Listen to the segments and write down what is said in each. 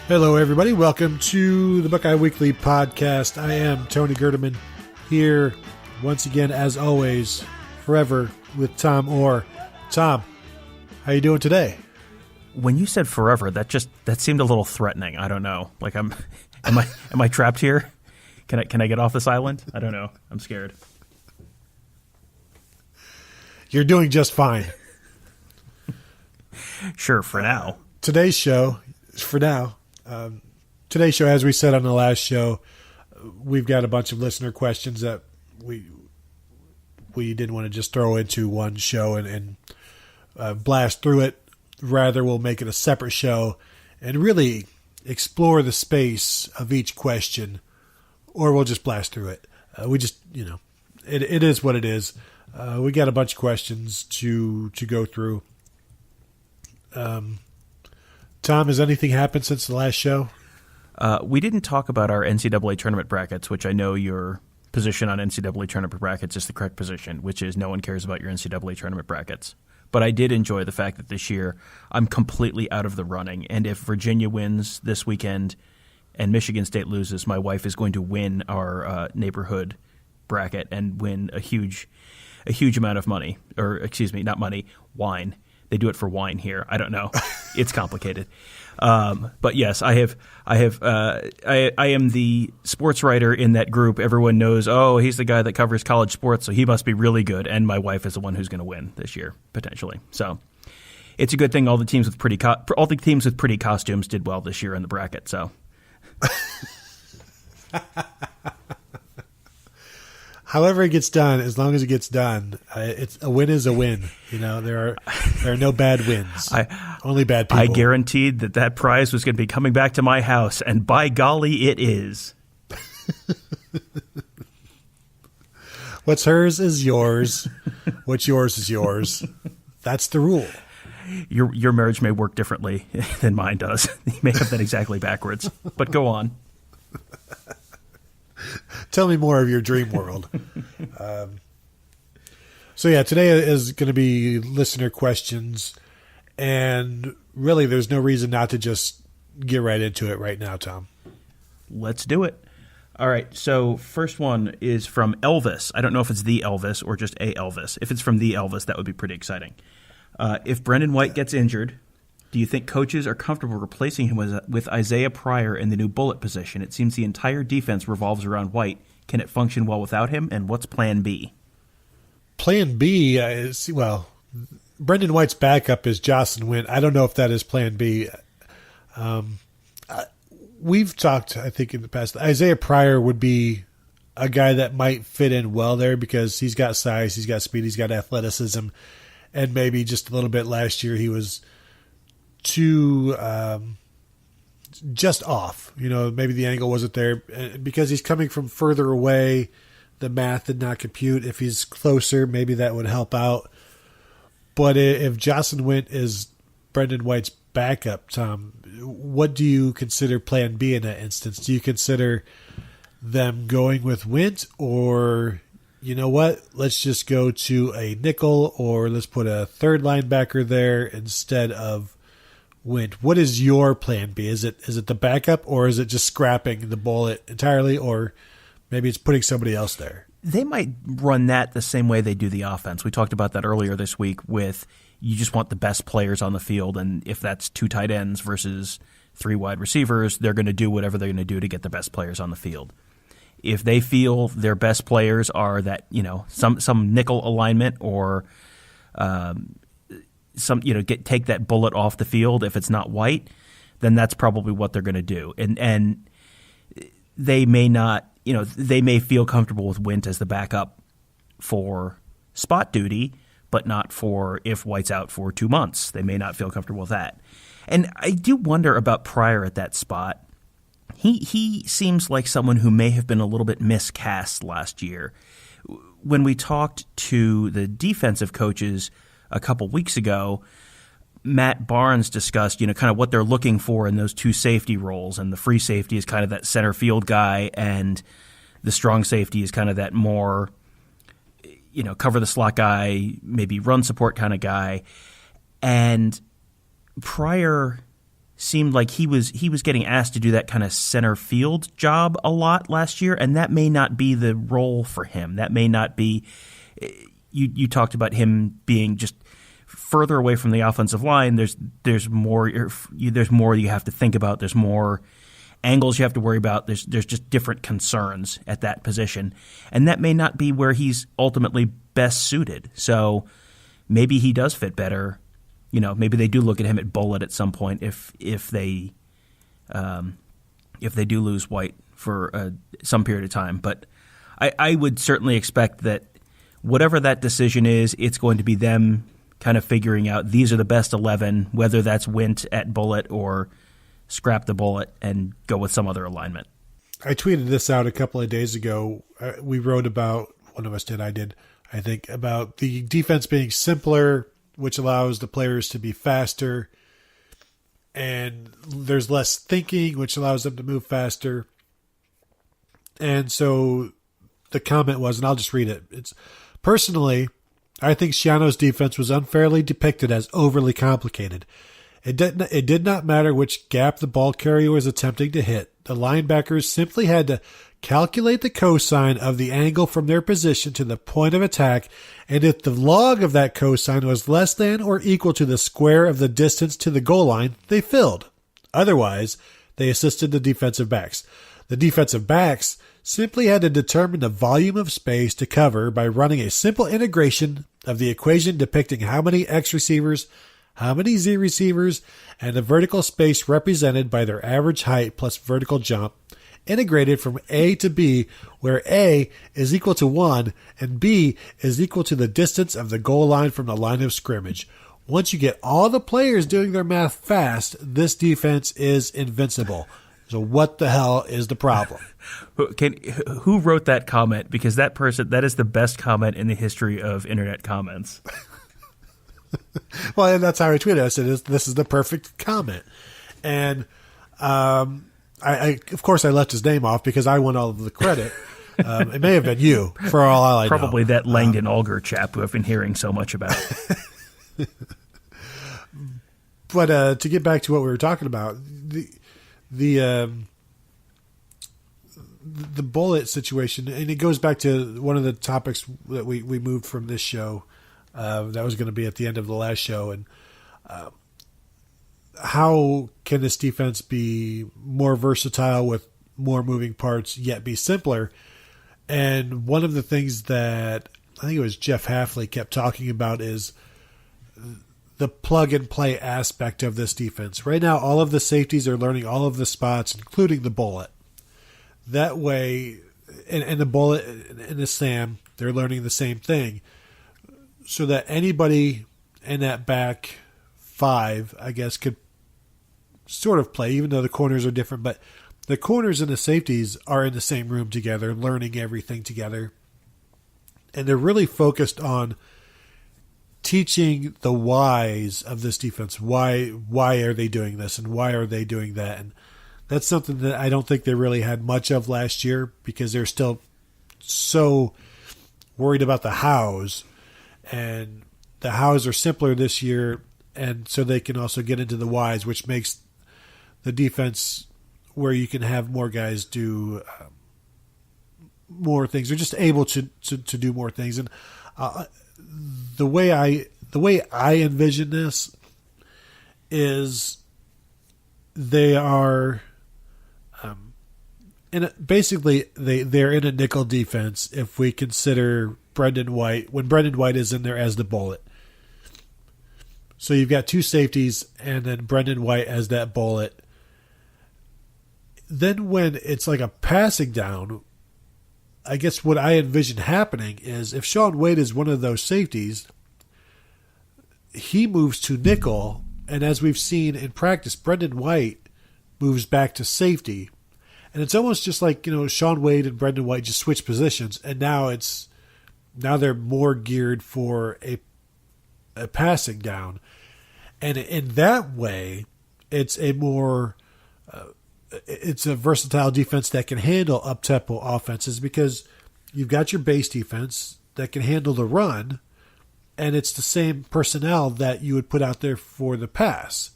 Hello, everybody. Welcome to the Buckeye Weekly Podcast. I am Tony Gerdeman here once again, as always, forever with Tom Orr. Tom, how you doing today? When you said forever, that seemed a little threatening. I don't know. Like am I trapped here? Can I get off this island? I don't know. I'm scared. You're doing just fine. Sure, for now. Today's show, as we said on the last show, we've got a bunch of listener questions that we didn't want to just throw into one show and blast through it. Rather, we'll make it a separate show and really explore the space of each question, or we'll just blast through it. It is what it is. We got a bunch of questions to go through. Tom, has anything happened since the last show? We didn't talk about our NCAA tournament brackets, which I know your position on NCAA tournament brackets is the correct position, which is no one cares about your NCAA tournament brackets. But I did enjoy the fact that this year I'm completely out of the running, and if Virginia wins this weekend and Michigan State loses, my wife is going to win our neighborhood bracket and win a huge amount of money, or excuse me, not money, wine. They do it for wine here. I don't know. It's complicated. But yes, I am the sports writer in that group. Everyone knows, oh, he's the guy that covers college sports, so he must be really good. And my wife is the one who's going to win this year, potentially. So it's a good thing all the teams with pretty costumes did well this year in the bracket. So. However it gets done, as long as it gets done, a win is a win. You know, there are no bad wins, only bad people. I guaranteed that prize was going to be coming back to my house, and by golly, it is. What's hers is yours. What's yours is yours. That's the rule. Your marriage may work differently than mine does. You may have that exactly backwards, but go on. Tell me more of your dream world. Today is going to be listener questions, and really there's no reason not to just get right into it right now, Tom. Let's do it. All right, so first one is from Elvis. I don't know if it's the Elvis or just a Elvis. If it's from the Elvis, that would be pretty exciting. If Brendan White gets injured, do you think coaches are comfortable replacing him with Isaiah Pryor in the new bullet position? It seems the entire defense revolves around White. Can it function well without him? And what's Plan B? Plan B is, Brendan White's backup is Jocelyn Wynn. I don't know if that is Plan B. We've talked, I think, in the past. Isaiah Pryor would be a guy that might fit in well there because he's got size, he's got speed, he's got athleticism, and maybe just a little bit last year he was too just off. Maybe the angle wasn't there because he's coming from further away. The math did not compute. If he's closer, maybe that would help out. But if Jocelyn Wynn is Brendan White's backup, Tom, what do you consider Plan B in that instance? Do you consider them going with Wint, or you know what? Let's just go to a nickel, or let's put a third linebacker there instead of Wint. What is your Plan B? Is it the backup, or is it just scrapping the bullet entirely, or maybe it's putting somebody else there? They might run that the same way they do the offense. We talked about that earlier this week with you just want the best players on the field, and if that's 2 tight ends versus 3 wide receivers, they're going to do whatever they're going to do to get the best players on the field. If they feel their best players are that, some nickel alignment or take that bullet off the field, if it's not White, then that's probably what they're going to do. And they may not, they may feel comfortable with Wint as the backup for spot duty, but not for if White's out for 2 months. They may not feel comfortable with that. And I do wonder about Pryor at that spot. He seems like someone who may have been a little bit miscast last year. When we talked to the defensive coaches a couple weeks ago, Matt Barnes discussed, kind of what they're looking for in those 2 safety roles. And the free safety is kind of that center field guy, and the strong safety is kind of that more, cover the slot guy, maybe run support kind of guy. And Pryor seemed like he was getting asked to do that kind of center field job a lot last year, and that may not be the role for him. That may not be. You talked about him being just further away from the offensive line. There's more you have to think about. There's more angles you have to worry about. There's just different concerns at that position, and that may not be where he's ultimately best suited. So maybe he does fit better. Maybe they do look at him at bullet at some point if they do lose White for some period of time. But I would certainly expect that whatever that decision is, it's going to be them kind of figuring out these are the best 11, whether that's Wint at bullet or scrap the bullet and go with some other alignment. I tweeted this out a couple of days ago. We wrote about, one of us did, I think, about the defense being simpler, which allows the players to be faster, and there's less thinking, which allows them to move faster. And so the comment was, and I'll just read it. It's, personally, I think Schiano's defense was unfairly depicted as overly complicated. It did not matter which gap the ball carrier was attempting to hit. The linebackers simply had to calculate the cosine of the angle from their position to the point of attack, and if the log of that cosine was less than or equal to the square of the distance to the goal line, they filled. Otherwise, they assisted the defensive backs. The defensive backs simply had to determine the volume of space to cover by running a simple integration of the equation depicting how many X receivers, how many Z receivers, and the vertical space represented by their average height plus vertical jump, integrated from A to B, where A is equal to 1 and B is equal to the distance of the goal line from the line of scrimmage. Once you get all the players doing their math fast, this defense is invincible. So what the hell is the problem? Who wrote that comment? Because that is the best comment in the history of internet comments. Well, and that's how I tweeted. I said, this is the perfect comment. And I of course, I left his name off because I want all of the credit. It may have been you, for all I know. Probably that Langdon Ulger chap who I've been hearing so much about. But to get back to what we were talking about, the bullet situation, and it goes back to one of the topics that we moved from this show. That was going to be at the end of the last show, and how can this defense be more versatile with more moving parts, yet be simpler? And one of the things that I think it was Jeff Halfley kept talking about is the plug-and-play aspect of this defense. Right now, all of the safeties are learning all of the spots, including the bullet. That way, and the bullet and the Sam, they're learning the same thing. So that anybody in that back five, I guess, could sort of play, even though the corners are different. But the corners and the safeties are in the same room together, learning everything together. And they're really focused on teaching the whys of this defense. Why are they doing this and why are they doing that? And that's something that I don't think they really had much of last year because they're still so worried about the hows. And the hows are simpler this year, and so they can also get into the whys, which makes the defense where you can have more guys do more things. They're just able to do more things. And the way I envision this is they are basically they're in a nickel defense if we consider Brendan White, when Brendan White is in there as the bullet. So you've got two safeties and then Brendan White as that bullet. Then when it's like a passing down, I guess what I envision happening is if Shaun Wade is one of those safeties, he moves to nickel, and as we've seen in practice, Brendan White moves back to safety. And it's almost just like, Shaun Wade and Brendan White just switch positions, and now they're more geared for a passing down. And in that way, it's a more it's a versatile defense that can handle up-tempo offenses because you've got your base defense that can handle the run, and it's the same personnel that you would put out there for the pass.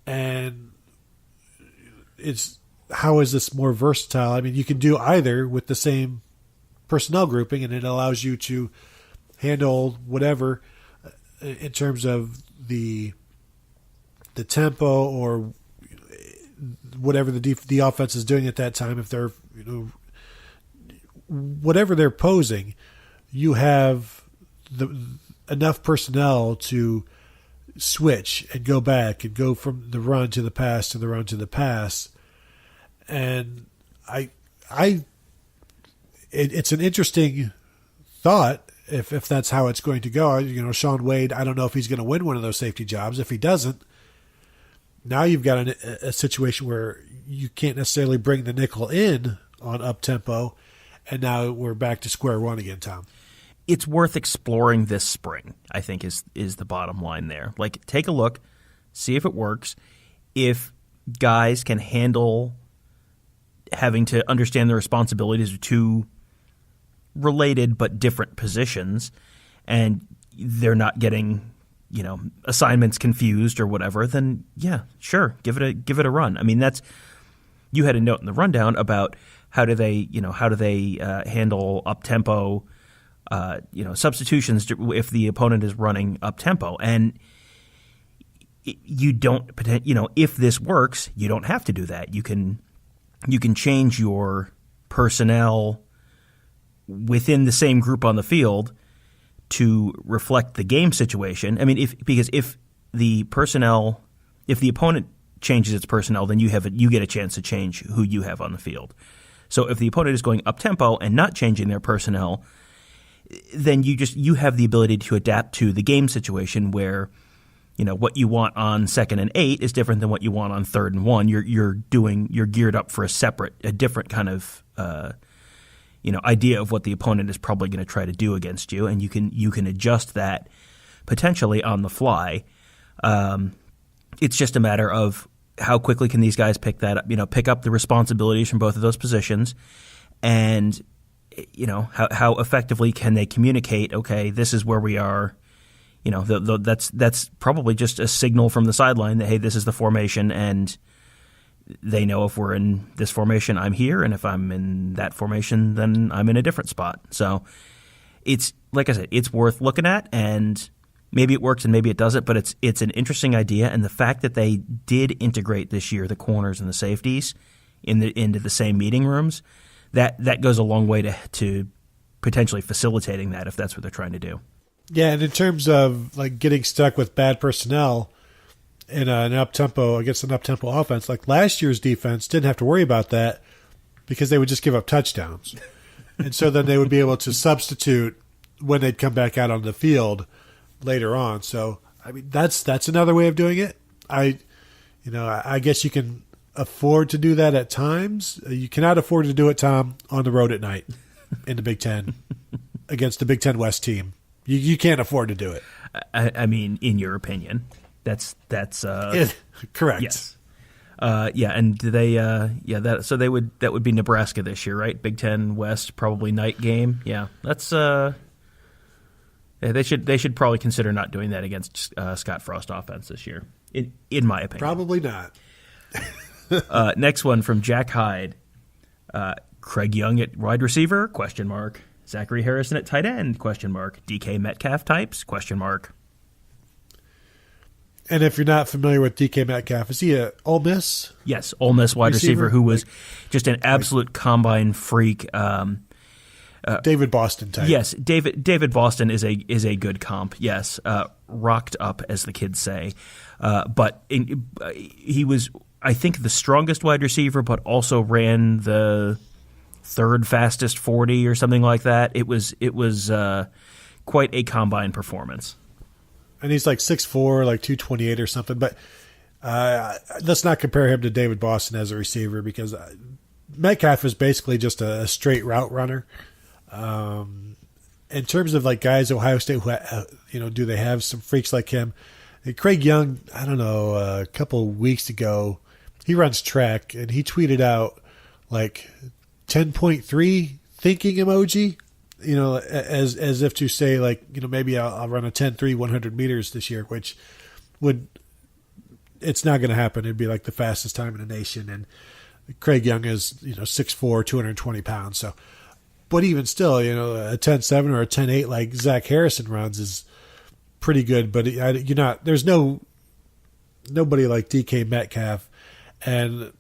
And it's how is this more versatile? I mean, you can do either with the same personnel grouping, and it allows you to handle whatever in terms of the tempo or whatever the offense is doing at that time. If they're, whatever they're posing, you have enough personnel to switch and go back and go from the run to the pass to the run to the pass. And it's an interesting thought if that's how it's going to go. Sean Wade, I don't know if he's going to win one of those safety jobs. If he doesn't, now you've got a situation where you can't necessarily bring the nickel in on up-tempo, and now we're back to square one again, Tom. It's worth exploring this spring, I think, is the bottom line there. Like, take a look, see if it works. If guys can handle having to understand the responsibilities of two related but different positions, and they're not getting assignments confused or whatever, then yeah, sure, give it a run. I mean, you had a note in the rundown about how do they handle up tempo, substitutions if the opponent is running up tempo, and you don't, if this works, you don't have to do that. You can change your personnel within the same group on the field to reflect the game situation. I mean, if the opponent changes its personnel, then you get a chance to change who you have on the field. So if the opponent is going up tempo and not changing their personnel, then you have the ability to adapt to the game situation where what you want on 2nd and 8 is different than what you want on 3rd and 1. You're geared up for a different kind of idea of what the opponent is probably going to try to do against you, and you can adjust that potentially on the fly. It's just a matter of how quickly can these guys pick that up, pick up the responsibilities from both of those positions, and how effectively can they communicate? Okay, this is where we are. That's probably just a signal from the sideline that, hey, this is the formation, and they know if we're in this formation, I'm here, and if I'm in that formation, then I'm in a different spot. So it's, like I said, it's worth looking at, and maybe it works and maybe it doesn't, but it's an interesting idea. And the fact that they did integrate this year the corners and the safeties into the same meeting rooms, that goes a long way to potentially facilitating that if that's what they're trying to do. Yeah, and in terms of like getting stuck with bad personnel in an up-tempo against an up-tempo offense, like last year's defense didn't have to worry about that because they would just give up touchdowns. And so then they would be able to substitute when they'd come back out on the field later on. So, I mean, that's another way of doing it. I guess you can afford to do that at times. You cannot afford to do it, Tom, on the road at night in the Big Ten against the Big Ten West team. You can't afford to do it. I mean, in your opinion, that's correct. Yes. And that would be Nebraska this year, right? Big Ten West, probably night game. Yeah, that's they should probably consider not doing that against Scott Frost offense this year, in my opinion. Probably not. Next one from Jack Hyde. Craig Young at wide receiver? ? Zachary Harrison at tight end? ? DK Metcalf types? ? And if you're not familiar with DK Metcalf, is he a Ole Miss? Yes, Ole Miss wide receiver who was just an absolute combine freak. David Boston type. Yes, David Boston is a good comp. Yes, rocked up, as the kids say. But he was, I think, the strongest wide receiver, but also ran the third fastest 40 or something like that. It was quite a combine performance. And he's like 6'4", like 228 or something. But let's not compare him to David Boston as a receiver because Metcalf is basically just a straight route runner. In terms of like guys at Ohio State who do they have some freaks like him? And Craig Young, I don't know, a couple of weeks ago, he runs track and he tweeted out like 10.3 thinking emoji, as if to say like, maybe I'll run a 10.3 100 meters this year, which would it's not going to happen. It'd be like the fastest time in the nation. And Craig Young is, 6'4", 220 pounds. So, but even still, a 10.7 or a 10.8 like Zach Harrison runs is pretty good. But there's nobody like DK Metcalf, and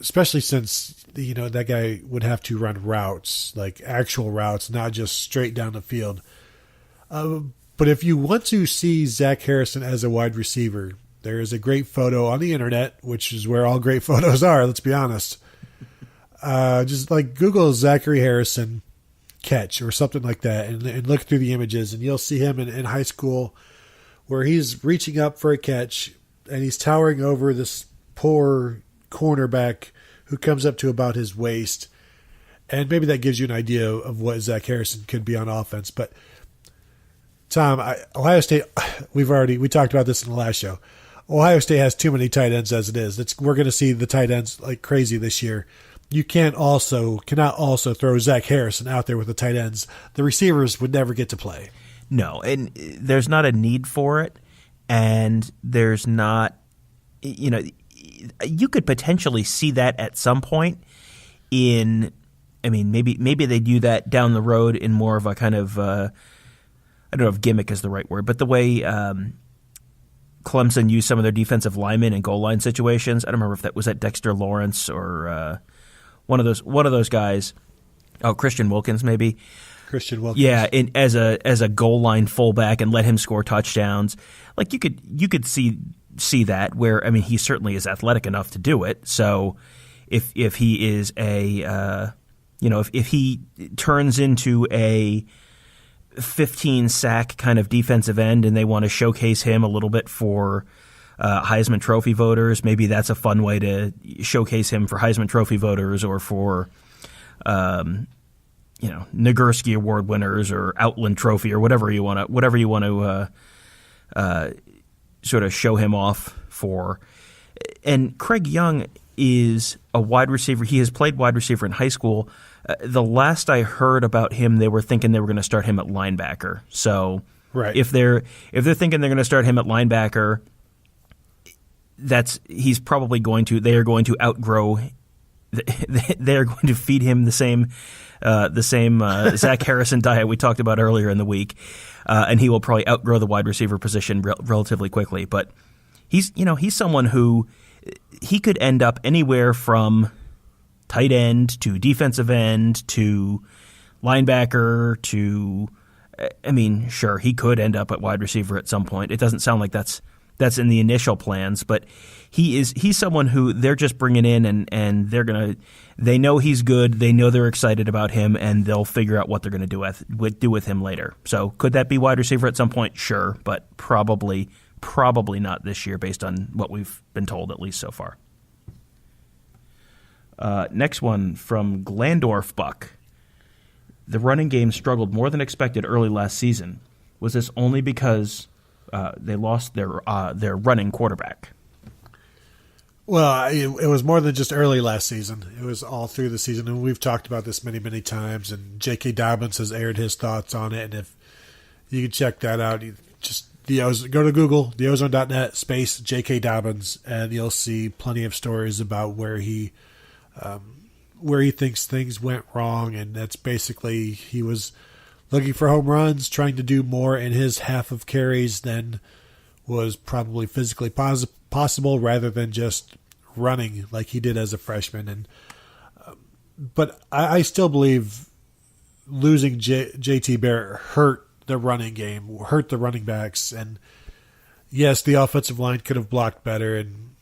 especially since that guy would have to run routes, like actual routes, not just straight down the field. But if you want to see Zach Harrison as a wide receiver, there is a great photo on the internet, which is where all great photos are, let's be honest. Just like Google Zachary Harrison catch or something like that, and look through the images, and you'll see him in high school where he's reaching up for a catch, and he's towering over this poor cornerback who comes up to about his waist. And maybe that gives you an idea of what Zach Harrison could be on offense. But Tom, Ohio State, we talked about this in the last show. Ohio State has too many tight ends as it is. We're going to see the tight ends like crazy this year. You cannot also throw Zach Harrison out there with the tight ends. The receivers would never get to play. No, and there's not a need for it, and there's not, you could potentially see that at some point maybe they do that down the road in more of a kind of, I don't know if gimmick is the right word, but the way Clemson used some of their defensive linemen in goal line situations. I don't remember if that was Dexter Lawrence or one of those guys. Oh, Christian Wilkins maybe. Christian Wilkins. Yeah, as a goal line fullback and let him score touchdowns. Like you could see that where he certainly is athletic enough to do it. So if he is if he turns into a 15 sack kind of defensive end and they want to showcase him a little bit for Heisman Trophy voters, maybe that's a fun way to showcase him for Heisman Trophy voters or for Nagurski Award winners or Outland Trophy or whatever you want to sort of show him off for. And Craig Young is a wide receiver. He has played wide receiver in high school. The last I heard about him, they were thinking they were going to start him at linebacker. So right. if they're thinking they're going to start him at linebacker, he's probably going to. They are going to outgrow. They are going to feed him the same Zach Harrison diet we talked about earlier in the week, and he will probably outgrow the wide receiver position relatively quickly. But he's someone who he could end up anywhere from tight end to defensive end to linebacker to, sure, he could end up at wide receiver at some point. It doesn't sound like that's in the initial plans, but he's someone who they're just bringing in and they know he's good, they know they're excited about him, and they'll figure out what they're going to do with him later. So could that be wide receiver at some point? Sure, but probably not this year based on what we've been told, at least so far. Next one from Glandorf Buck. The running game struggled more than expected early last season. Was this only because they lost their running quarterback? Well, it was more than just early last season. It was all through the season, and we've talked about this many, many times, and J.K. Dobbins has aired his thoughts on it, and if you can check that out, go to Google, theozone.net space J.K. Dobbins, and you'll see plenty of stories about where he thinks things went wrong, and that's basically he was looking for home runs, trying to do more in his half of carries than was probably physically possible, rather than just running like he did as a freshman. And but I still believe losing J.T. Barrett hurt the running game, hurt the running backs, and yes, the offensive line could have blocked better and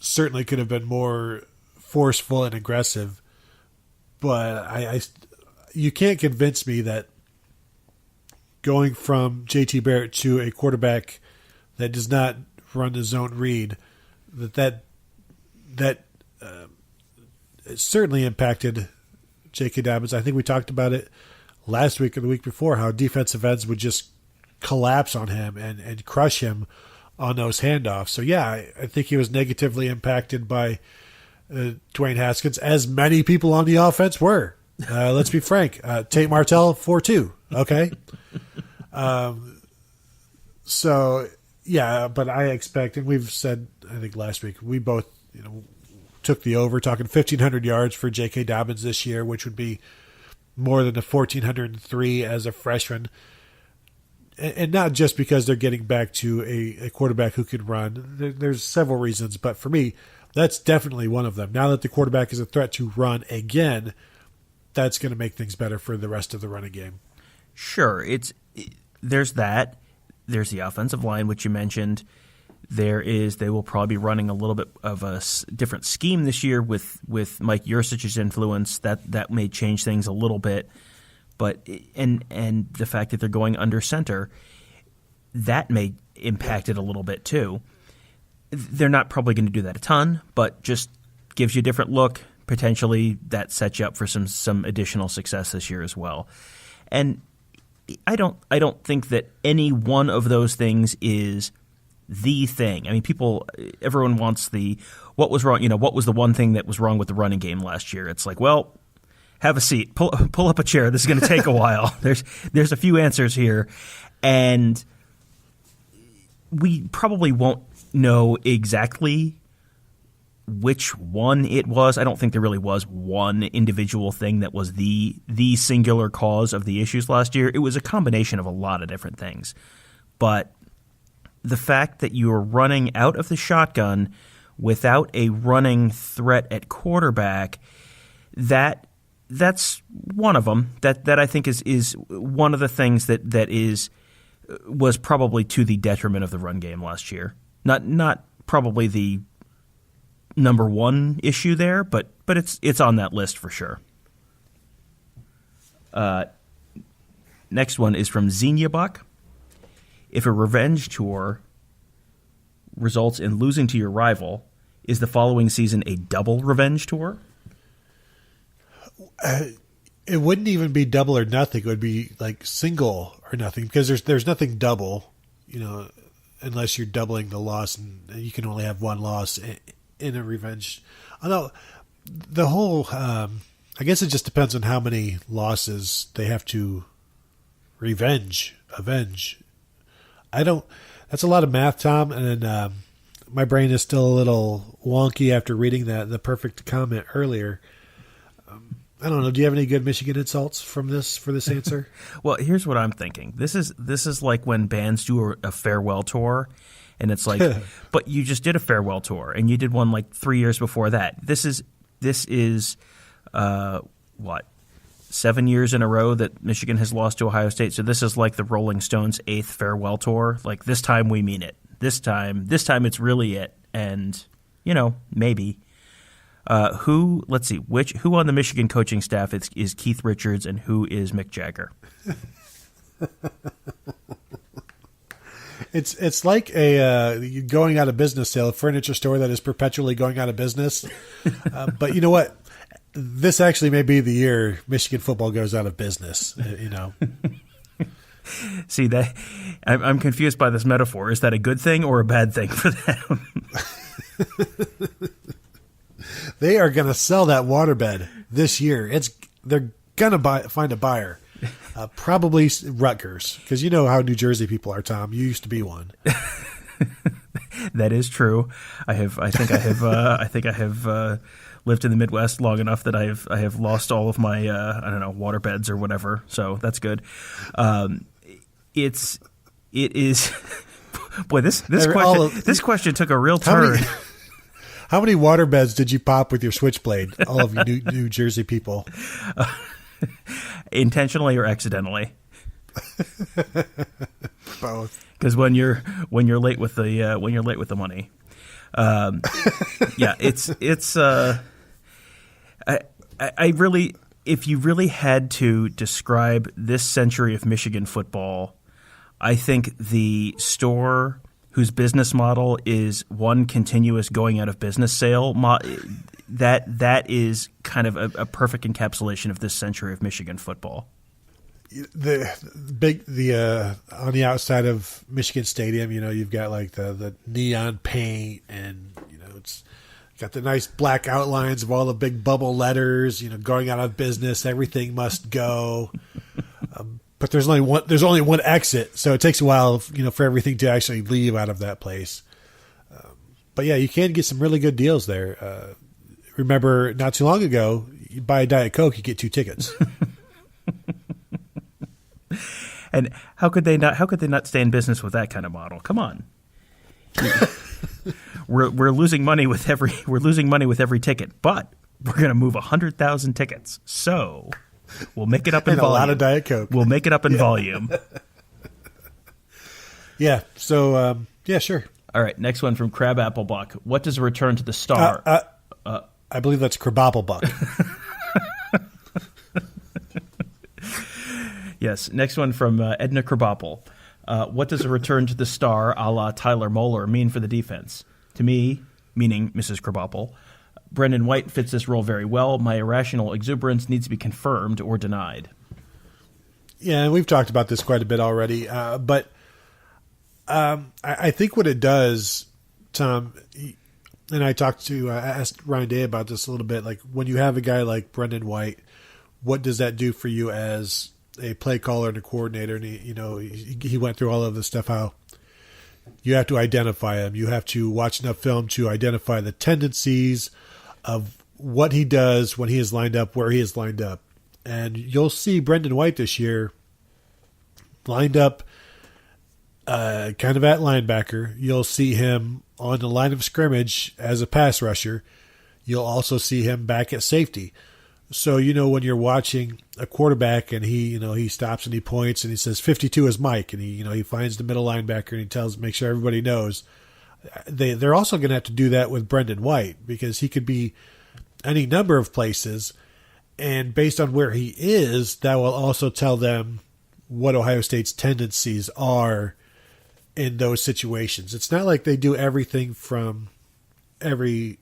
certainly could have been more forceful and aggressive, but you can't convince me that going from J.T. Barrett to a quarterback that does not run the zone read, that it certainly impacted J.K. Dobbins. I think we talked about it last week or the week before, how defensive ends would just collapse on him and crush him on those handoffs. So yeah, I think he was negatively impacted by Dwayne Haskins, as many people on the offense were. Let's be frank. Tate Martell 4-2. Okay. So Yeah, but I expect, and we've said, I think last week, we both took the over, talking 1,500 yards for J.K. Dobbins this year, which would be more than the 1,403 as a freshman. And not just because they're getting back to a quarterback who can run. There's several reasons, but for me, that's definitely one of them. Now that the quarterback is a threat to run again, that's going to make things better for the rest of the running game. Sure. There's that. There's the offensive line, which you mentioned. They will probably be running a little bit of a different scheme this year with Mike Yurcich's influence. That may change things a little bit. But and the fact that they're going under center, that may impact it a little bit too. They're not probably going to do that a ton, but just gives you a different look. Potentially that sets you up for some additional success this year as well. And I don't think that any one of those things is the thing. I mean, everyone wants what was wrong. What was the one thing that was wrong with the running game last year? It's like, well, have a seat, pull up a chair. This is going to take a while. There's a few answers here, and we probably won't know exactly which one it was. I don't think there really was one individual thing that was the singular cause of the issues last year. It was a combination of a lot of different things. But the fact that you are running out of the shotgun without a running threat at quarterback, that's one of them. That I think is one of the things that was probably to the detriment of the run game last year. Not probably the number one issue there, but it's on that list for sure. Next one is from Xenia Buck. If a revenge tour results in losing to your rival, is the following season a double revenge tour? It wouldn't even be double or nothing. It would be like single or nothing, because there's nothing double, unless you're doubling the loss, and you can only have one loss in a revenge. Although the whole, I guess it just depends on how many losses they have to avenge. That's a lot of math, Tom, and my brain is still a little wonky after reading the perfect comment earlier. I don't know. Do you have any good Michigan insults for this answer? Well, here's what I'm thinking. This is like when bands do a farewell tour, and it's like, but you just did a farewell tour, and you did one like 3 years before that. This is what, 7 years in a row that Michigan has lost to Ohio State. So this is like the Rolling Stones' 8th farewell tour. Like, this time we mean it. This time it's really it. And maybe. Who on the Michigan coaching staff is Keith Richards, and who is Mick Jagger? It's like a going out of business sale, a furniture store that is perpetually going out of business. But you know what? This actually may be the year Michigan football goes out of business. See, that I'm confused by this metaphor. Is that a good thing or a bad thing for them? They are going to sell that waterbed this year. They're going to find a buyer. Probably Rutgers, because you know how New Jersey people are, Tom. You used to be one. That is true. I think I have lived in the Midwest long enough that I have lost all of my water beds or whatever. So that's good. It is. Boy, this question took a real turn. How many water beds did you pop with your switchblade? All of you New Jersey people. Intentionally or accidentally? Both. Because when you're late with the money, yeah, it's. I really, if you really had to describe this century of Michigan football, I think the store whose business model is one continuous going out of business sale, that is kind of a perfect encapsulation of this century of Michigan football. The on the outside of Michigan Stadium, you've got like the neon paint, and it's got the nice black outlines of all the big bubble letters. Going out of business, everything must go. but there's only one exit, so it takes a while, for everything to actually leave out of that place. But yeah, you can get some really good deals there. Remember, not too long ago, you buy a Diet Coke, you get 2 tickets. And how could they not stay in business with that kind of model? Come on. We're losing money with every ticket, but we're going to move 100,000 tickets. So we'll make it up in volume. A lot of Diet Coke. We'll make it up in volume. Yeah. So yeah, sure. All right. Next one from Crab Apple Buck. What does a return to the star? I believe that's Crabapple Buck. Yes. Next one from Edna Crabapple. What does a return to the star a la Tyler Moeller mean for the defense? To me, meaning Mrs. Crabapple, Brendan White fits this role very well. My irrational exuberance needs to be confirmed or denied. Yeah, and we've talked about this quite a bit already. But I think what it does, Tom, and I asked Ryan Day about this a little bit, like when you have a guy like Brendan White, what does that do for you as a play caller and a coordinator? And he went through all of this stuff, how you have to identify him. You have to watch enough film to identify the tendencies of what he does when he is lined up, where he is lined up. And you'll see Brendan White this year lined up kind of at linebacker. You'll see him on the line of scrimmage as a pass rusher. You'll also see him back at safety. So, when you're watching a quarterback and he stops and he points and he says 52 is Mike, and he finds the middle linebacker and he make sure everybody knows. They're also going to have to do that with Brendan White, because he could be any number of places, and based on where he is, that will also tell them what Ohio State's tendencies are in those situations. It's not like they do everything from every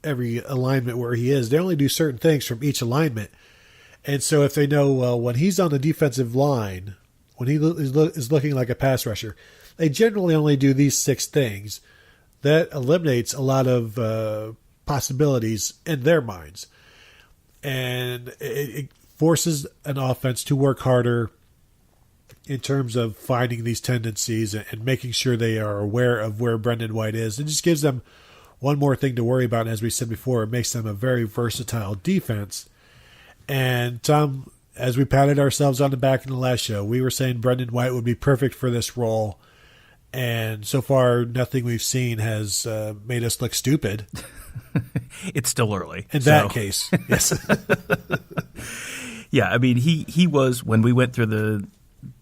alignment where he is. They only do certain things from each alignment. And so if they know, well, when he's on the defensive line, when he is looking like a pass rusher, they generally only do these 6 things. That eliminates a lot of possibilities in their minds. And it forces an offense to work harder in terms of finding these tendencies and making sure they are aware of where Brendan White is. It just gives them one more thing to worry about. And as we said before, it makes them a very versatile defense. And Tom, as we patted ourselves on the back in the last show, we were saying Brendan White would be perfect for this role. And so far, nothing we've seen has made us look stupid. It's still early. In that case, yes. Yeah, I mean, he was, when we went through the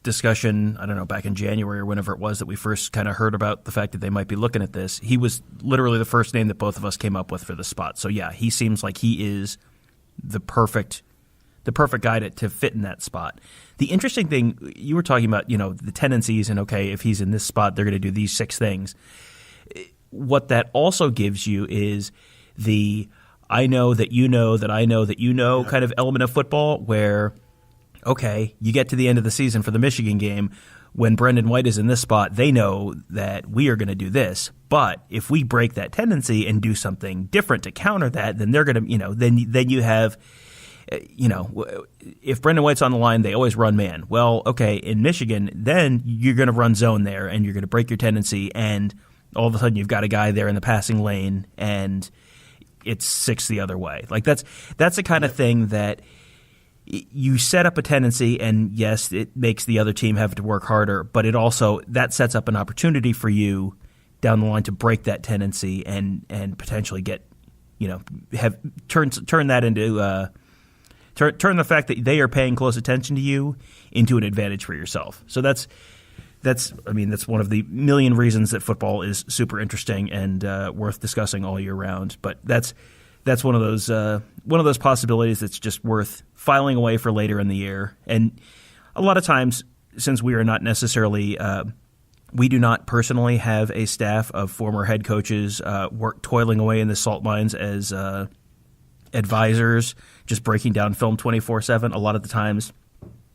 discussion, I don't know, back in January or whenever it was that we first kind of heard about the fact that they might be looking at this, he was literally the first name that both of us came up with for the spot. So yeah, he seems like he is the perfect guy to fit in that spot. The interesting thing, you were talking about, the tendencies and, okay, if he's in this spot, they're going to do these 6 things. What that also gives you is the I know that you know that I know that you know kind of element of football where, okay, you get to the end of the season for the Michigan game. When Brendan White is in this spot, they know that we are going to do this. But if we break that tendency and do something different to counter that, then they're going to, then you have, if Brendan White's on the line, they always run man. Well, okay, in Michigan, then you're going to run zone there and you're going to break your tendency, and all of a sudden you've got a guy there in the passing lane and it's 6 the other way. Like that's the kind of thing that you set up a tendency, and yes, it makes the other team have to work harder, but it also that sets up an opportunity for you down the line to break that tendency and potentially get, turn that into turn the fact that they are paying close attention to you into an advantage for yourself. So that's one of the million reasons that football is super interesting and worth discussing all year round. But that's one of those possibilities that's just worth filing away for later in the year. And a lot of times, since we are not necessarily we do not personally have a staff of former head coaches toiling away in the salt mines as advisors, just breaking down film 24/7. A lot of the times,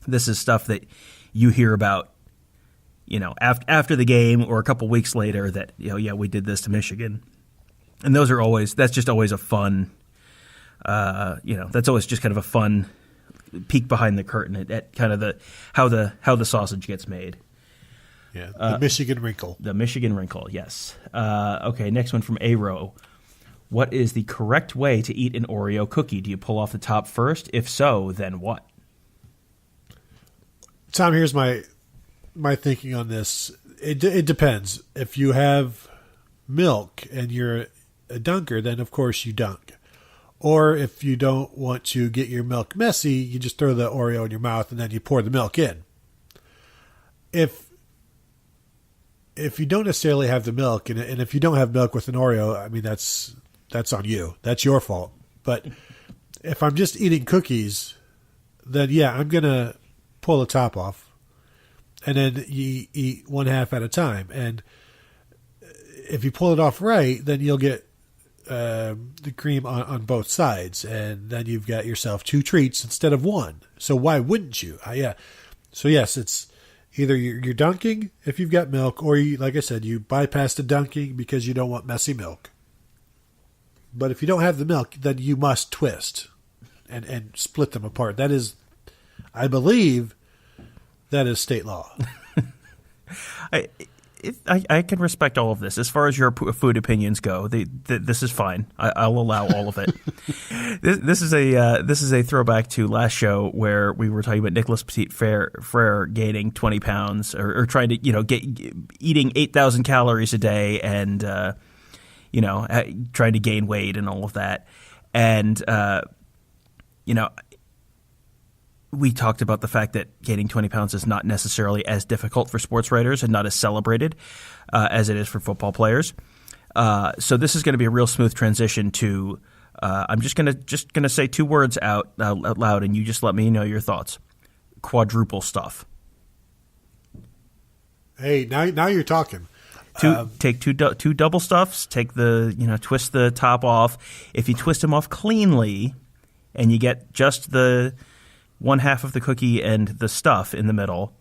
this is stuff that you hear about, after the game or a couple weeks later that, we did this to Michigan. And that's just always a fun, that's always just kind of a fun peek behind the curtain at kind of how the sausage gets made. Yeah, the Michigan wrinkle. The Michigan wrinkle, yes. Okay, next one from A-Row. What is the correct way to eat an Oreo cookie? Do you pull off the top first? If so, then what? Tom, here's my thinking on this. It depends. If you have milk and you're a dunker, then of course you dunk. Or if you don't want to get your milk messy, you just throw the Oreo in your mouth and then you pour the milk in. If you don't necessarily have the milk, and if you don't have milk with an Oreo, I mean, that's on you. That's your fault. But if I'm just eating cookies, then yeah, I'm going to pull the top off. And then you eat one half at a time. And if you pull it off right, then you'll get the cream on both sides. And then you've got yourself 2 treats instead of 1. So why wouldn't you? Yeah. So yes, it's either you're dunking if you've got milk, or you, like I said, you bypass the dunking because you don't want messy milk. But if you don't have the milk, then you must twist and split them apart. That is, I believe, that is state law. I can respect all of this. As far as your food opinions go, this is fine. I'll allow all of it. This is a throwback to last show where we were talking about Nicholas Petit-Frere gaining 20 pounds or trying to eating 8,000 calories a day and trying to gain weight and all of that. And we talked about the fact that gaining 20 pounds is not necessarily as difficult for sports writers and not as celebrated as it is for football players. So this is going to be a real smooth transition to I'm just gonna say 2 words out loud, and you just let me know your thoughts. Quadruple stuff. Hey, now you're talking. Take two double stuffs. Take twist the top off. If you twist them off cleanly, and you get just the one half of the cookie and the stuff in the middle,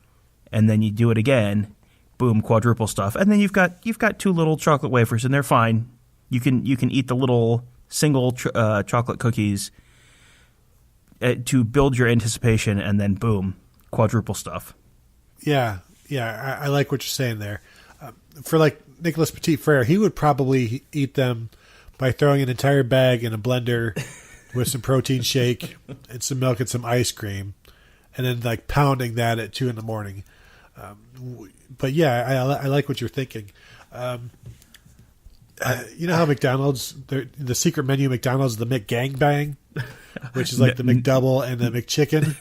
and then you do it again, boom, quadruple stuff, and then you've got 2 little chocolate wafers, and they're fine. You can eat the little single chocolate cookies to build your anticipation, and then boom, quadruple stuff. Yeah, I like what you're saying there. For like Nicholas Petit-Frere, he would probably eat them by throwing an entire bag in a blender with some protein shake and some milk and some ice cream, and then like pounding that at 2 a.m. But yeah, I like what you're thinking. You know how McDonald's, the secret menu McDonald's, the McGangbang, which is like the McDouble and the McChicken.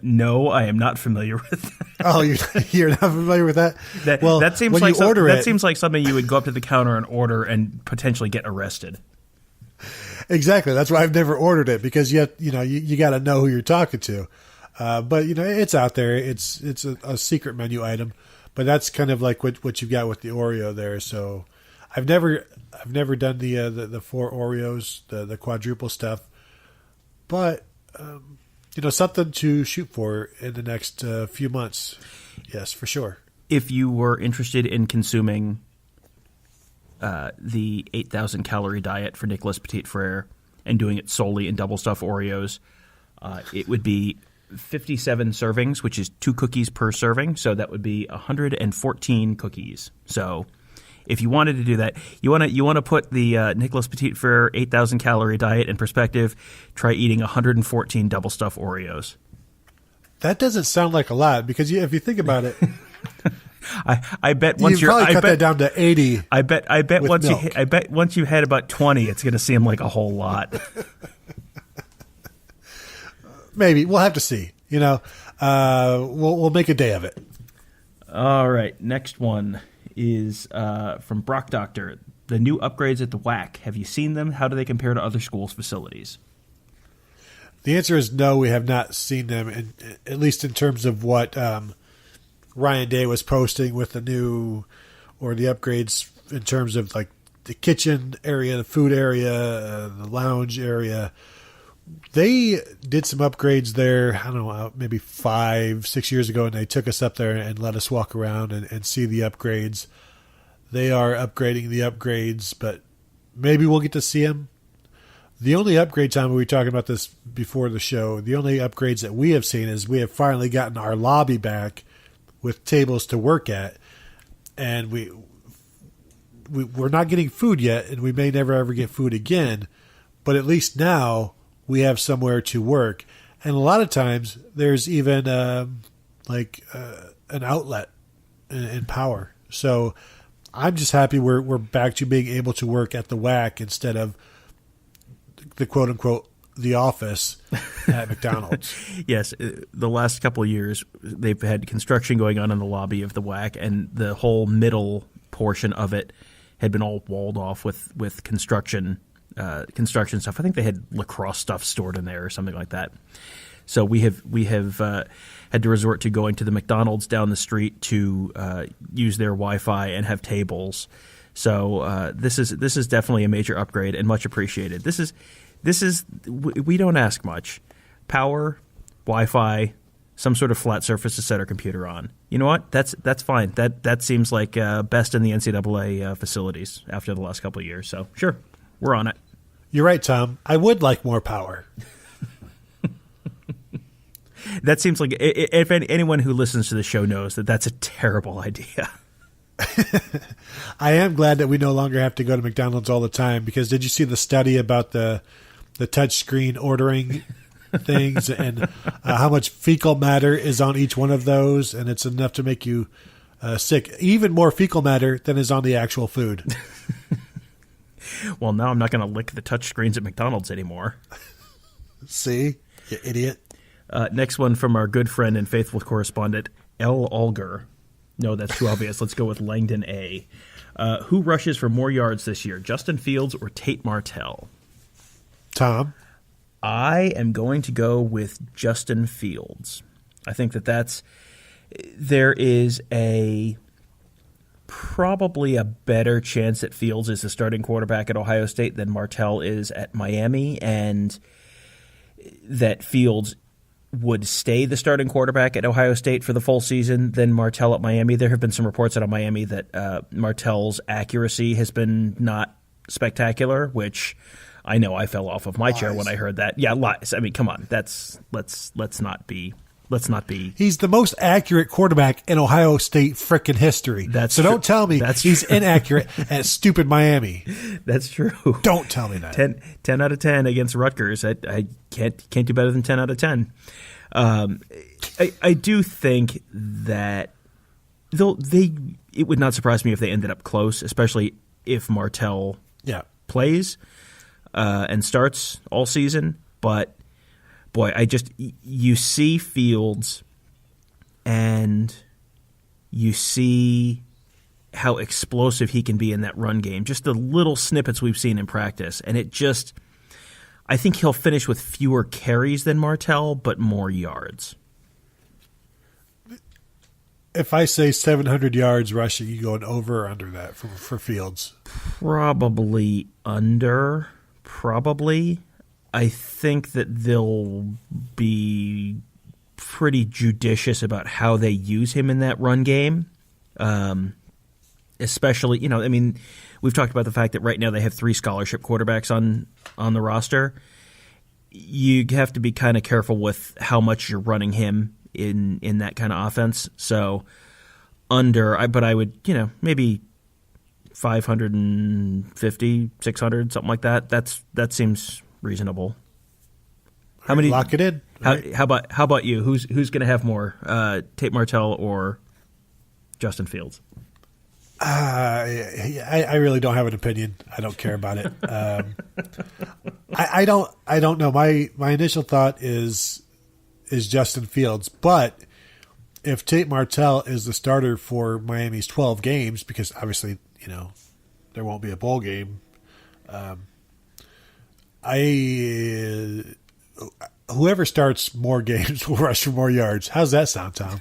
No, I am not familiar with that. Oh, you're not familiar with that? Well, that seems like seems like something you would go up to the counter and order and potentially get arrested. Exactly. That's why I've never ordered it, because you got to know who you're talking to. But it's out there. It's a secret menu item, but that's kind of like what you've got with the Oreo there. So I've never done the 4 Oreos, the quadruple stuff, but something to shoot for in the next few months. Yes, for sure. If you were interested in consuming the 8,000 calorie diet for Nicholas Petit-Frere and doing it solely in double stuff Oreos, it would be 57 servings, which is 2 cookies per serving. So that would be 114 cookies. So if you wanted to do that, you want to put the Nicholas Petit-Frere 8,000 calorie diet in perspective. Try eating 114 double stuff Oreos. That doesn't sound like a lot, because if you think about it. I bet once you probably cut that down to 80. I bet once you had about 20, it's going to seem like a whole lot. Maybe we'll have to see. We'll make a day of it. All right, next one is from Brock Doctor. The new upgrades at the WAC. Have you seen them? How do they compare to other schools' facilities? The answer is no. We have not seen them, at least in terms of what Ryan Day was posting with the new or the upgrades in terms of like the kitchen area, the food area, the lounge area. They did some upgrades there, I don't know, maybe 5-6 years ago, and they took us up there and let us walk around and see the upgrades. They are upgrading the upgrades, but maybe we'll get to see them. The only upgrade time, we were talking about this before the show, the only upgrades that we have seen is we have finally gotten our lobby back with tables to work at, and we're not getting food yet, and we may never ever get food again, but at least now we have somewhere to work. And a lot of times there's even an outlet in power. So I'm just happy we're back to being able to work at the WAC instead of the quote unquote the office at McDonald's. Yes, the last couple of years they've had construction going on in the lobby of the WAC, and the whole middle portion of it had been all walled off with construction stuff. I think they had lacrosse stuff stored in there or something like that. So we have had to resort to going to the McDonald's down the street to use their Wi-Fi and have tables. So this is definitely a major upgrade and much appreciated. We don't ask much. Power, Wi-Fi, some sort of flat surface to set our computer on. You know what? That's fine. That seems like best in the NCAA facilities after the last couple of years. So sure, we're on it. You're right, Tom. I would like more power. That seems like if anyone who listens to the show knows that that's a terrible idea. I am glad that we no longer have to go to McDonald's all the time, because did you see the study about the touch screen ordering things and how much fecal matter is on each one of those, and it's enough to make you sick. Even more fecal matter than is on the actual food. Well, now I'm not going to lick the touch screens at McDonald's anymore. See? You idiot. Next one from our good friend and faithful correspondent, L. Alger. No, that's too obvious. Let's go with Langdon A. Who rushes for more yards this year, Justin Fields or Tate Martell? Tom? I am going to go with Justin Fields. I think there is probably a better chance that Fields is the starting quarterback at Ohio State than Martell is at Miami, and that Fields would stay the starting quarterback at Ohio State for the full season than Martell at Miami. There have been some reports out of Miami that Martell's accuracy has been not spectacular, which I know I fell off of my chair when I heard that. Yeah, lies. I mean, come on. Let's not be. He's the most accurate quarterback in Ohio State frickin' history. So don't tell me he's inaccurate at stupid Miami. That's true. Don't tell me that. 10 out of 10 against Rutgers. I can't do better than 10 out of 10. I do think that it would not surprise me if they ended up close, especially if Martell plays and starts all season. But boy, you see Fields and you see how explosive he can be in that run game. Just the little snippets we've seen in practice. And I think he'll finish with fewer carries than Martell, but more yards. If I say 700 yards rushing, you going over or under that for Fields? Probably under. Probably. I think that they'll be pretty judicious about how they use him in that run game. Especially, we've talked about the fact that right now they have 3 scholarship quarterbacks on the roster. You have to be kind of careful with how much you're running him in that kind of offense. So but I would, maybe 550, 600, something like that. That seems reasonable. How many? Lock it in. Right? How about you? Who's going to have more, Tate Martell or Justin Fields? I really don't have an opinion. I don't care about it. I don't know. My initial thought is Justin Fields, but if Tate Martell is the starter for Miami's 12 games, because obviously there won't be a bowl game. Whoever starts more games will rush for more yards. How's that sound, Tom?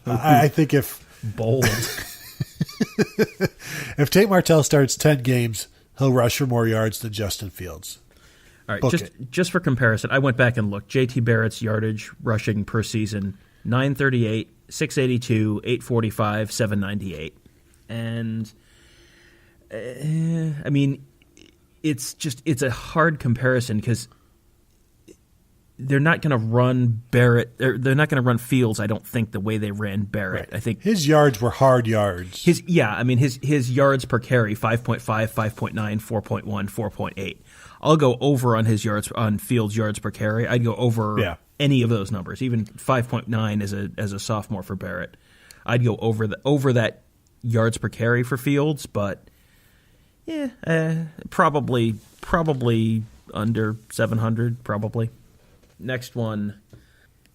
I think if bold. If Tate Martell starts 10 games, he'll rush for more yards than Justin Fields. All right, just for comparison, I went back and looked. J.T. Barrett's yardage rushing per season, 938, 682, 845, 798. And, it's a hard comparison because they're not going to run Barrett. They're not going to run Fields, I don't think, the way they ran Barrett. Right. I think his yards were hard yards. His yards per carry, 5.5, 5.9, 4.1, 4.8. I'll go over on his yards on Fields' yards per carry. I'd go over any of those numbers, even 5.9 as a sophomore for Barrett. I'd go over that yards per carry for Fields, but probably under 700, probably. Next one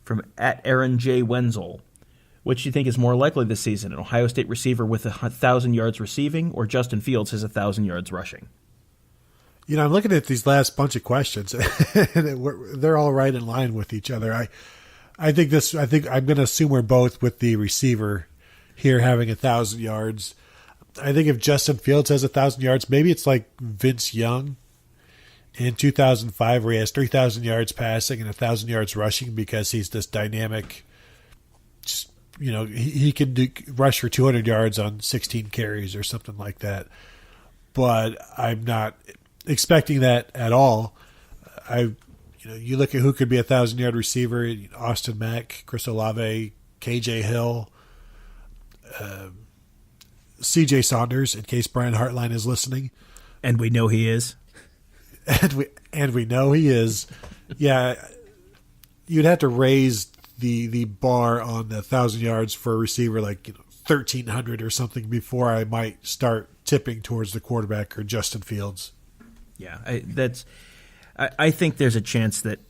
from @Aaron J. Wenzel. Which do you think is more likely this season? An Ohio State receiver with 1,000 yards receiving, or Justin Fields has 1,000 yards rushing? I'm looking at these last bunch of questions, and they're all right in line with each other. I think I'm going to assume we're both with the receiver here having 1,000 yards. I think if Justin Fields has 1,000 yards, maybe it's like Vince Young in 2005, where he has 3,000 yards passing and 1,000 yards rushing because he's this dynamic. Just, he can rush for 200 yards on 16 carries or something like that. But I'm not expecting that at all. You look at who could be a 1,000-yard receiver: Austin Mack, Chris Olave, KJ Hill, CJ Saunders, in case Brian Hartline is listening. And we know he is. And we know he is. Yeah, you'd have to raise the bar on the 1,000 yards for a receiver, like 1,300 or something, before I might start tipping towards the quarterback or Justin Fields. Yeah, I think there's a chance that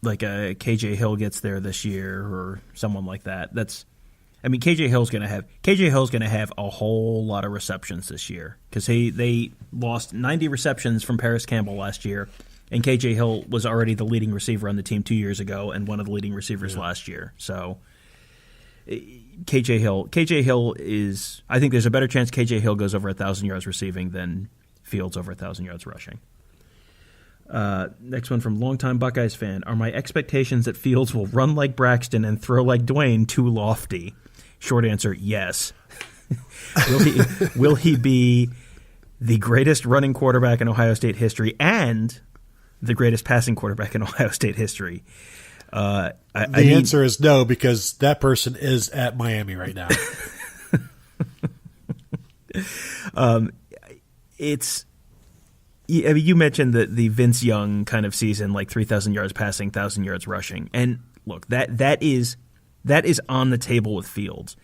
like a KJ Hill gets there this year or someone like that. KJ Hill's going to have a whole lot of receptions this year because they lost 90 receptions from Paris Campbell last year, and KJ Hill was already the leading receiver on the team 2 years ago and one of the leading receivers last year. So KJ Hill is. I think there's a better chance KJ Hill goes over 1,000 yards receiving than Fields over 1,000 yards rushing. Next one from longtime Buckeyes fan. Are my expectations that Fields will run like Braxton and throw like Dwayne too lofty? Short answer, yes. Will he be the greatest running quarterback in Ohio State history and the greatest passing quarterback in Ohio State history? The answer is no, because that person is at Miami right now. You mentioned the Vince Young kind of season, like 3,000 yards passing, 1,000 yards rushing. And look, that is on the table with Fields.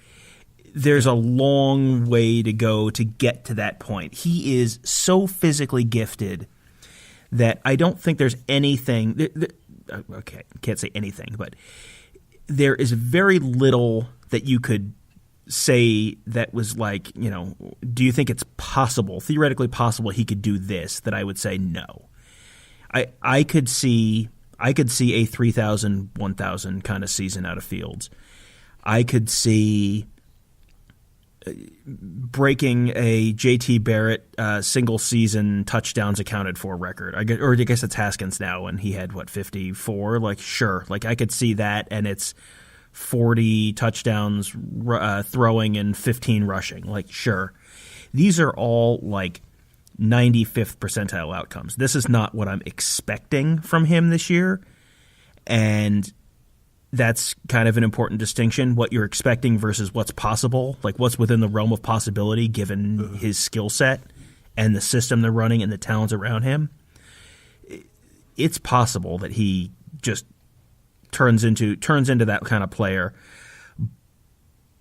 There's a long way to go to get to that point. He is so physically gifted that I don't think there's anything okay, can't say anything, but there is very little that you could say that was like, do you think it's possible, theoretically possible he could do this, that I would say no. I could see a 3,000, 1,000 kind of season out of Fields. I could see breaking a J.T. Barrett single season touchdowns accounted for record. I guess it's Haskins now, and he had 54. Like, sure, like I could see that, and it's 40 touchdowns throwing and 15 rushing. Like, sure, these are all like 95th percentile outcomes. This is not what I'm expecting from him this year, and that's kind of an important distinction, what you're expecting versus what's possible, like what's within the realm of possibility given his skill set and the system they're running and the talents around him. It's possible that he just turns into that kind of player,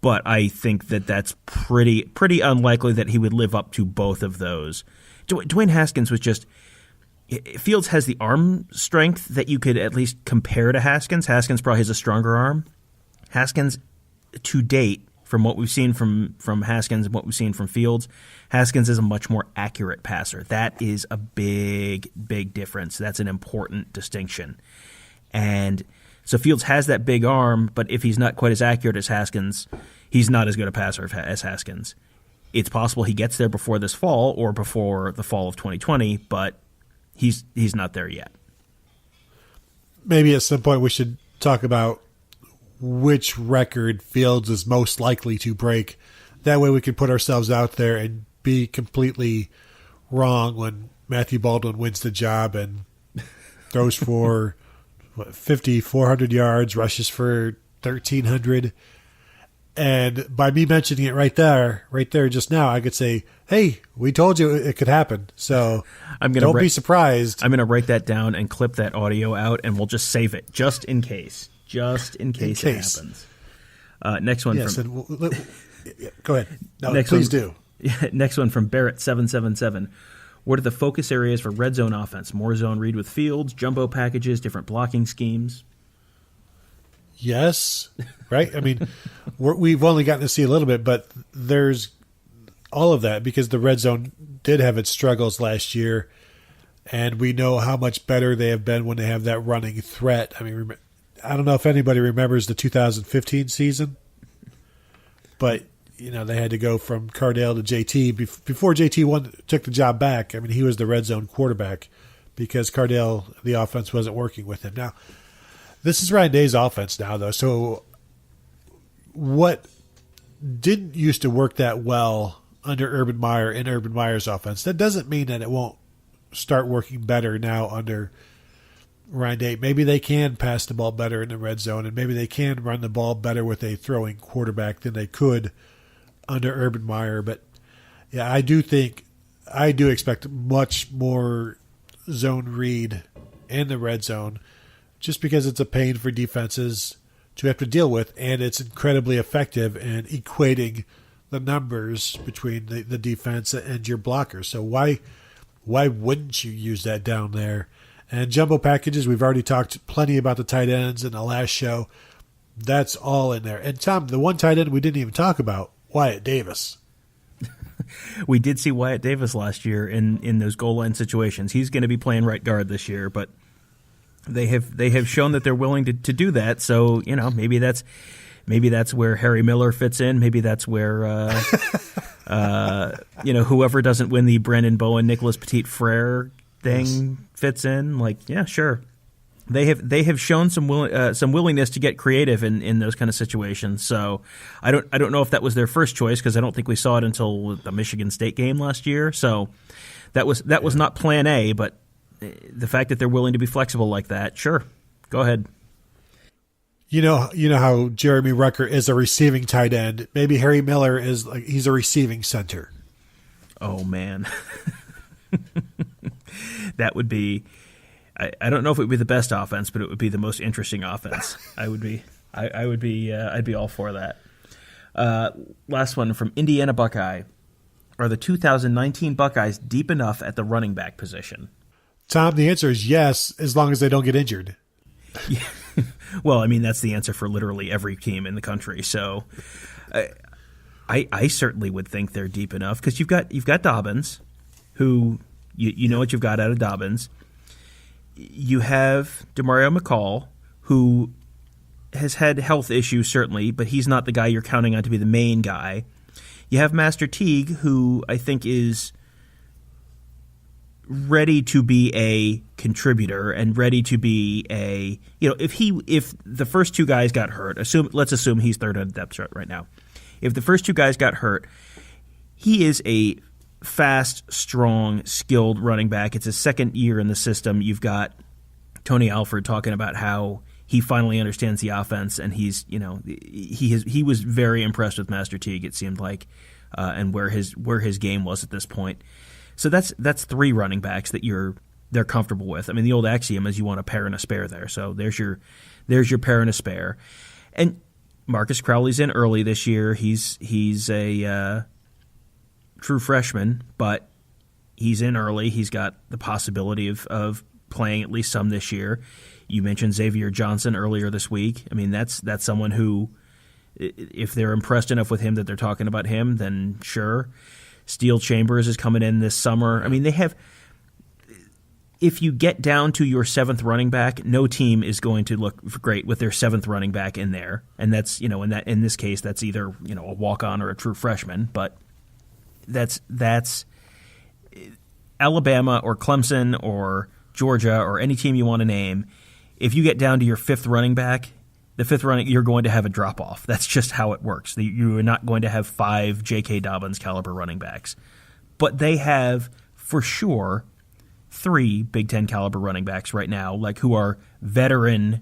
but I think that's pretty unlikely that he would live up to both of those. Dwayne Haskins was just – Fields has the arm strength that you could at least compare to Haskins. Haskins probably has a stronger arm. Haskins, to date, from what we've seen from Haskins and what we've seen from Fields, Haskins is a much more accurate passer. That is a big, big difference. That's an important distinction. And so Fields has that big arm, but if he's not quite as accurate as Haskins, he's not as good a passer as Haskins. It's possible he gets there before this fall or before the fall of 2020, but he's not there yet. Maybe at some point we should talk about which record Fields is most likely to break. That way we can put ourselves out there and be completely wrong when Matthew Baldwin wins the job and throws for 400 yards, rushes for 1,300. And by me mentioning it right there just now, I could say, hey, we told you it could happen. So don't be surprised. I'm going to write that down and clip that audio out, and we'll just save it just in case. Just in case it happens. Next one. Yes, go ahead. No, please do. Next one from Barrett777. What are the focus areas for red zone offense? More zone read with fields, jumbo packages, different blocking schemes? Yes, right? I mean, we've only gotten to see a little bit, but there's all of that because the red zone did have its struggles last year, and we know how much better they have been when they have that running threat. I mean, I don't know if anybody remembers the 2015 season, but they had to go from Cardale to JT. Before JT took the job back, I mean, he was the red zone quarterback because Cardale, the offense, wasn't working with him. Now, this is Ryan Day's offense now, though. So what didn't used to work that well under Urban Meyer in Urban Meyer's offense, that doesn't mean that it won't start working better now under Ryan Day. Maybe they can pass the ball better in the red zone, and maybe they can run the ball better with a throwing quarterback than they could under Urban Meyer. But, yeah, I do expect much more zone read in the red zone, just because it's a pain for defenses to have to deal with, and it's incredibly effective in equating the numbers between the defense and your blockers. So why wouldn't you use that down there? And jumbo packages, we've already talked plenty about the tight ends in the last show. That's all in there. And Tom, the one tight end we didn't even talk about, Wyatt Davis. We did see Wyatt Davis last year in those goal line situations. He's going to be playing right guard this year, but they have shown that they're willing to do that. So maybe that's where Harry Miller fits in. Maybe that's where whoever doesn't win the Brandon Bowen Nicholas Petit Frere thing fits in. Like, yeah, sure. They have shown some willingness to get creative in those kind of situations. So I don't know if that was their first choice, because I don't think we saw it until the Michigan State game last year. So that was not Plan A, but the fact that they're willing to be flexible like that, sure, go ahead. You know how Jeremy Rucker is a receiving tight end. Maybe Harry Miller he's a receiving center. Oh man, that would be. I don't know if it would be the best offense, but it would be the most interesting offense. I'd be all for that. Last one from Indiana Buckeye. Are the 2019 Buckeyes deep enough at the running back position? Tom, the answer is yes, as long as they don't get injured. Yeah. Well, I mean, that's the answer for literally every team in the country. So I certainly would think they're deep enough, because you've got Dobbins, who you know what you've got out of Dobbins. You have DeMario McCall, who has had health issues, certainly, but he's not the guy you're counting on to be the main guy. You have Master Teague, who I think is ready to be a contributor and ready to be a, if the first two guys got hurt, let's assume he's third on the depth chart right now. If the first two guys got hurt, he is a fast, strong, skilled running back. It's his second year in the system. You've got Tony Alford talking about how he finally understands the offense, and he was very impressed with Master Teague, it seemed like, and where his game was at this point. So that's three running backs that they're comfortable with. I mean, the old axiom is you want a pair and a spare there. So there's your pair and a spare. And Marcus Crowley's in early this year. He's a true freshman, but he's in early. He's got the possibility of playing at least some this year. You mentioned Xavier Johnson earlier this week. I mean, that's someone who, if they're impressed enough with him that they're talking about him, then sure. Steel Chambers is coming in this summer. I mean, they have. If you get down to your seventh running back, no team is going to look great with their seventh running back in there, and that's in this case that's either a walk-on or a true freshman, but that's Alabama or Clemson or Georgia or any team you want to name. If you get down to your fifth running back, you're going to have a drop-off. That's just how it works. You are not going to have 5 J.K. Dobbins caliber running backs. But they have, for sure, 3 Big Ten caliber running backs right now, like who are veteran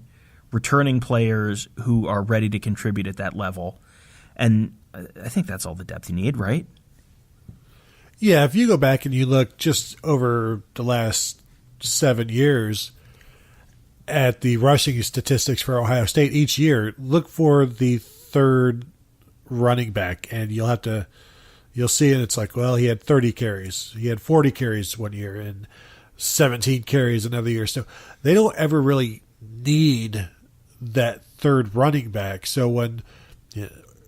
returning players who are ready to contribute at that level. And I think that's all the depth you need, right? Yeah, if you go back and you look just over the last 7 years at the rushing statistics for Ohio State each year, look for the third running back, and you'll see it. It's like, well, he had 30 carries. He had 40 carries one year and 17 carries another year. So they don't ever really need that third running back. So when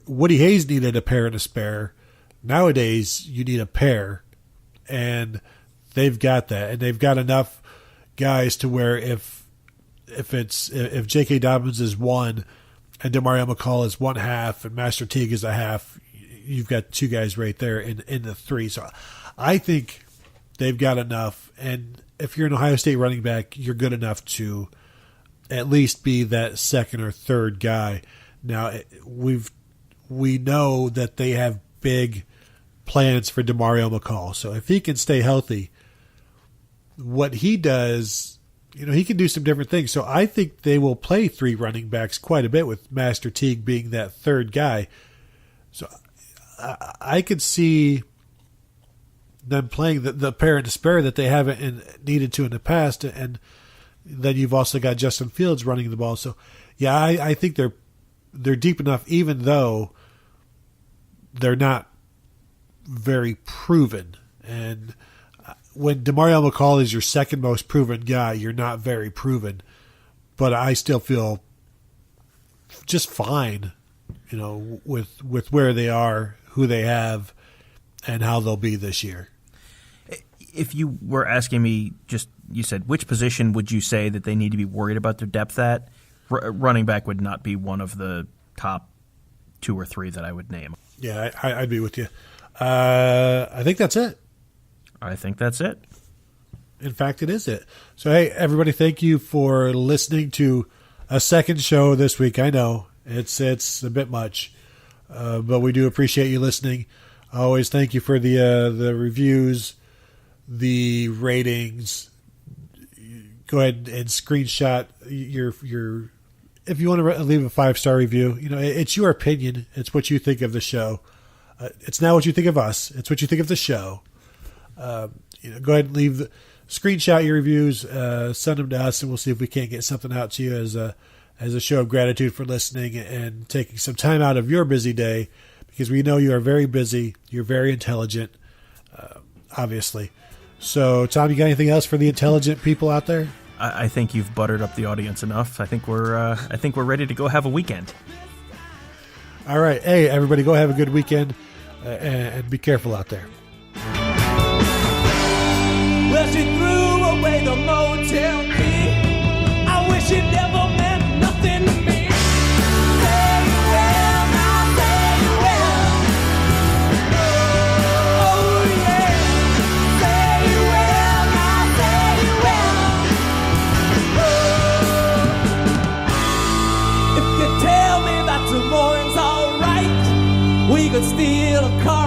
Woody Hayes needed a pair and a spare, nowadays you need a pair, and they've got that, and they've got enough guys to where if J.K. Dobbins is 1 and Demario McCall is 1/2 and Master Teague is 1/2, you've got 2 guys right there in the 3. So I think they've got enough, and if you're an Ohio State running back, you're good enough to at least be that second or third guy. Now we know that they have big plans for Demario McCall. So if he can stay healthy, what he does, he can do some different things. So I think they will play 3 running backs quite a bit, with Master Teague being that third guy. So I could see them playing the pair and spare that they haven't needed to in the past, and then you've also got Justin Fields running the ball. So yeah, I think they're deep enough, even though they're not very proven. And when Demario McCall is your second most proven guy, you're not very proven. But I still feel just fine, with where they are, who they have, and how they'll be this year. If you were asking me, you said, which position would you say that they need to be worried about their depth at? Running back would not be one of the top 2 or 3 that I would name. Yeah, I'd be with you. I think that's it. I think that's it. In fact, it is it. So, hey, everybody, thank you for listening to a second show this week. I know it's a bit much, but we do appreciate you listening. I always thank you for the reviews, the ratings. Go ahead and screenshot your if you want to leave a 5-star review. It's your opinion. It's what you think of the show. It's not what you think of us. It's what you think of the show. Go ahead and screenshot your reviews, send them to us, and we'll see if we can't get something out to you as a show of gratitude for listening and taking some time out of your busy day, because we know you are very busy. You're very intelligent, obviously. So, Tom, you got anything else for the intelligent people out there? I think you've buttered up the audience enough. I think we're ready to go have a weekend. All right. Hey, everybody, go have a good weekend, and be careful out there. Well, she threw away the motel key. I wish it never meant nothing to me. Say well, now say well. Oh yeah. Say well, now say well. If you tell me that tomorrow's alright, we could steal a car